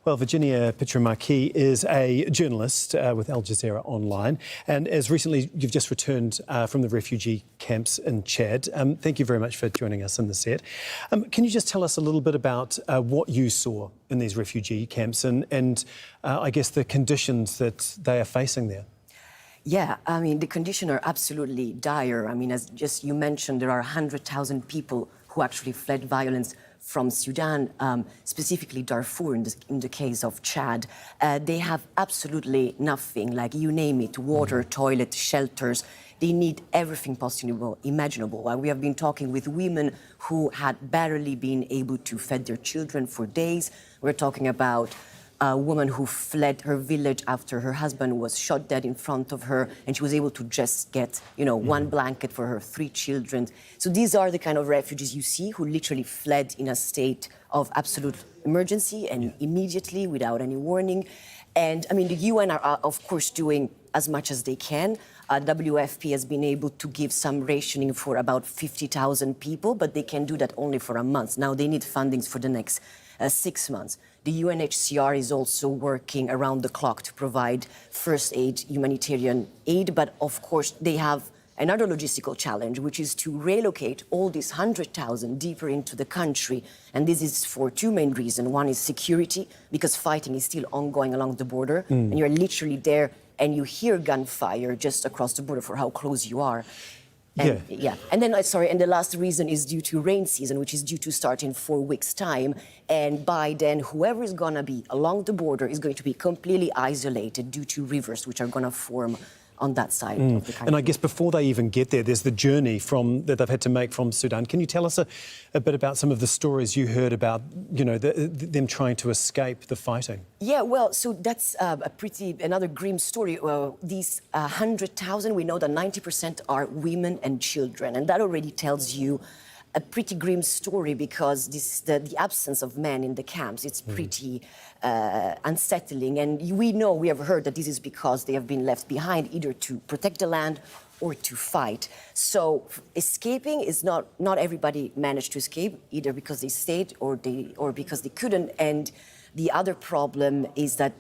Well, Virginia Pietromarchi is a journalist with Al Jazeera Online, and as recently you've just returned from the refugee camps in Chad. Thank you very much for joining us in the set. Can you just tell us a little bit about what you saw in these refugee camps and I guess the conditions that they are facing there? Yeah, I mean, the conditions are absolutely dire. I mean, as just you mentioned, there are 100,000 people who actually fled violence from Sudan, specifically Darfur in the case of Chad. They have absolutely nothing, like you name it, water, toilet, shelters. They need everything possible, imaginable. We have been talking with women who had barely been able to feed their children for days. We're talking about a woman who fled her village after her husband was shot dead in front of her, and she was able to just get, one blanket for her 3 children. So these are the kind of refugees you see who literally fled in a state of absolute emergency and immediately without any warning. And I mean, the UN are of course doing as much as they can. WFP has been able to give some rationing for about 50,000 people, but they can do that only for a month. Now they need fundings for the next 6 months. The UNHCR is also working around the clock to provide first aid, humanitarian aid, but of course they have another logistical challenge, which is to relocate all these 100,000 deeper into the country. And this is for 2 main reasons. One is security, because fighting is still ongoing along the border, and you're literally there and you hear gunfire just across the border for how close you are. And, and then, and the last reason is due to rain season, which is due to start in 4 weeks' time. And by then, whoever is going to be along the border is going to be completely isolated due to rivers, which are going to form on that side of the country. And I guess before they even get there, there's the journey that they've had to make from Sudan. Can you tell us a bit about some of the stories you heard about, them trying to escape the fighting? Yeah, well, so that's another grim story. These 100,000, we know that 90% are women and children, and that already tells you a pretty grim story, because the absence of men in the camps, it's pretty unsettling. And we have heard that this is because they have been left behind either to protect the land or to fight. So escaping is not everybody managed to escape, either because they stayed or because they couldn't. And the other problem is that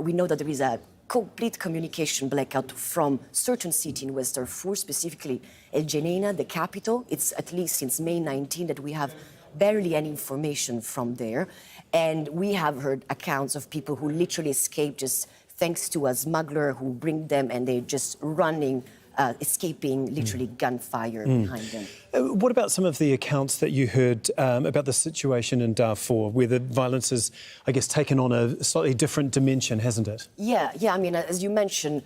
we know that there is a complete communication blackout from certain cities in West Darfur, specifically El Geneina, the capital. It's at least since May 19 that we have barely any information from there. And we have heard accounts of people who literally escaped just thanks to a smuggler who bring them, and they're just running, escaping literally gunfire behind them. What about some of the accounts that you heard about the situation in Darfur, where the violence has, I guess, taken on a slightly different dimension, hasn't it? Yeah. I mean, as you mentioned,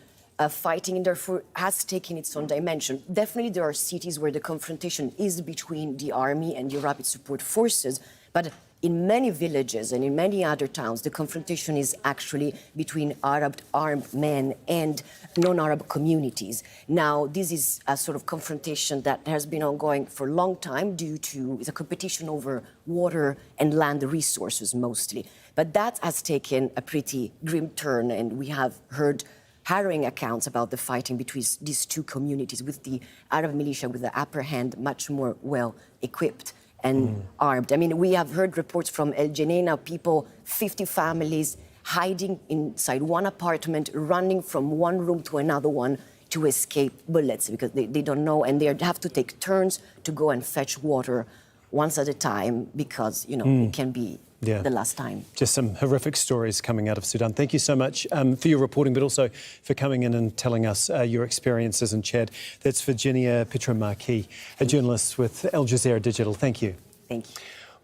fighting in Darfur has taken its own dimension. Definitely there are cities where the confrontation is between the army and the rapid support forces, but in many villages and in many other towns, the confrontation is actually between Arab armed men and non-Arab communities. Now, this is a sort of confrontation that has been ongoing for a long time due to the competition over water and land resources mostly. But that has taken a pretty grim turn, and we have heard harrowing accounts about the fighting between these 2 communities, with the Arab militia with the upper hand, much more well-equipped and armed. I mean, we have heard reports from El Geneina, people, 50 families, hiding inside one apartment, running from one room to another one to escape bullets, because they don't know, and they have to take turns to go and fetch water once at a time, because, it can be the last time. Just some horrific stories coming out of Sudan. Thank you so much for your reporting, but also for coming in and telling us your experiences in Chad. That's Virginia Pietromarchi, a journalist with Al Jazeera Digital. Thank you. Thank you.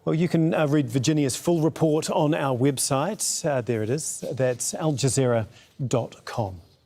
Well, you can read Virginia's full report on our website. There it is. That's aljazeera.com.